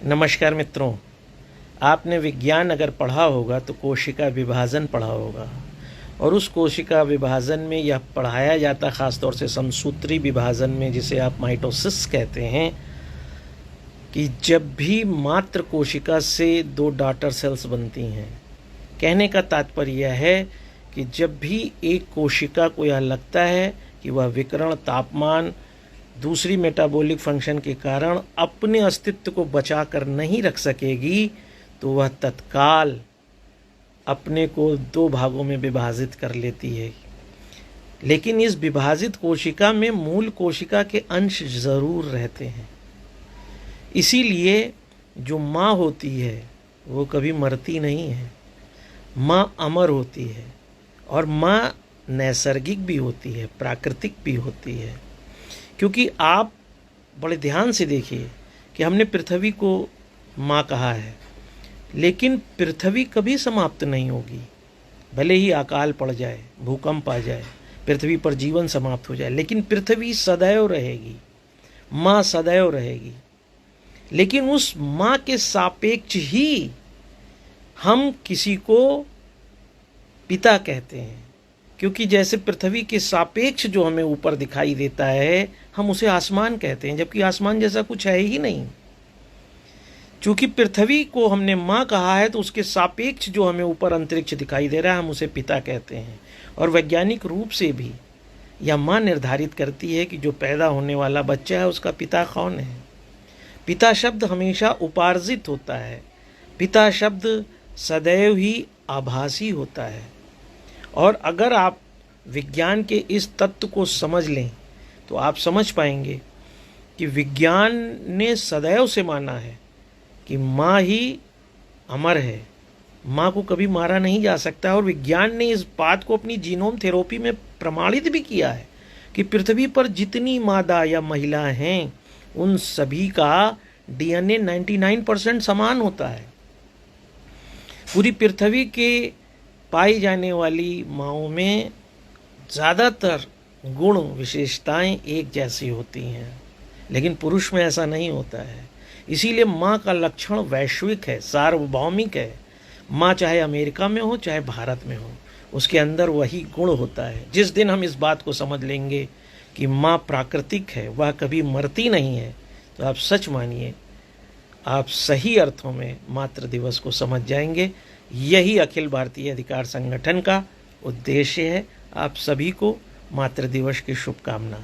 नमस्कार मित्रों, आपने विज्ञान अगर पढ़ा होगा तो कोशिका विभाजन पढ़ा होगा और उस कोशिका विभाजन में यह पढ़ाया जाता ख़ासतौर से समसूत्री विभाजन में, जिसे आप माइटोसिस कहते हैं, कि जब भी मात्र कोशिका से दो डॉटर सेल्स बनती हैं। कहने का तात्पर्य यह है कि जब भी एक कोशिका को यह लगता है कि वह विकिरण, तापमान, दूसरी मेटाबॉलिक फंक्शन के कारण अपने अस्तित्व को बचा कर नहीं रख सकेगी, तो वह तत्काल अपने को दो भागों में विभाजित कर लेती है। लेकिन इस विभाजित कोशिका में मूल कोशिका के अंश जरूर रहते हैं। इसीलिए जो माँ होती है वो कभी मरती नहीं है। माँ अमर होती है और माँ नैसर्गिक भी होती है, प्राकृतिक भी होती है। क्योंकि आप बड़े ध्यान से देखिए कि हमने पृथ्वी को माँ कहा है, लेकिन पृथ्वी कभी समाप्त नहीं होगी। भले ही अकाल पड़ जाए, भूकंप आ जाए, पृथ्वी पर जीवन समाप्त हो जाए, लेकिन पृथ्वी सदैव रहेगी, माँ सदैव रहेगी। लेकिन उस माँ के सापेक्ष ही हम किसी को पिता कहते हैं, क्योंकि जैसे पृथ्वी के सापेक्ष जो हमें ऊपर दिखाई देता है हम उसे आसमान कहते हैं, जबकि आसमान जैसा कुछ है ही नहीं। चूंकि पृथ्वी को हमने माँ कहा है तो उसके सापेक्ष जो हमें ऊपर अंतरिक्ष दिखाई दे रहा है हम उसे पिता कहते हैं। और वैज्ञानिक रूप से भी यह माँ निर्धारित करती है कि जो पैदा होने वाला बच्चा है उसका पिता कौन है। पिता शब्द हमेशा उपार्जित होता है। पिता शब्द सदैव ही आभासी होता है। और अगर आप विज्ञान के इस तत्व को समझ लें तो आप समझ पाएंगे कि विज्ञान ने सदैव से माना है कि माँ ही अमर है, माँ को कभी मारा नहीं जा सकता। और विज्ञान ने इस बात को अपनी जीनोम थेरेपी में प्रमाणित भी किया है कि पृथ्वी पर जितनी मादा या महिला हैं उन सभी का डीएनए 99% समान होता है। पूरी पृथ्वी के पाई जाने वाली माँओं में ज़्यादातर गुण विशेषताएं एक जैसी होती हैं, लेकिन पुरुष में ऐसा नहीं होता है। इसीलिए माँ का लक्षण वैश्विक है, सार्वभौमिक है। माँ चाहे अमेरिका में हो चाहे भारत में हो, उसके अंदर वही गुण होता है। जिस दिन हम इस बात को समझ लेंगे कि माँ प्राकृतिक है, वह कभी मरती नहीं है, तो आप सच मानिए आप सही अर्थों में मातृ दिवस को समझ जाएंगे। यही अखिल भारतीय अधिकार संगठन का उद्देश्य है। आप सभी को मातृ दिवस की शुभकामना।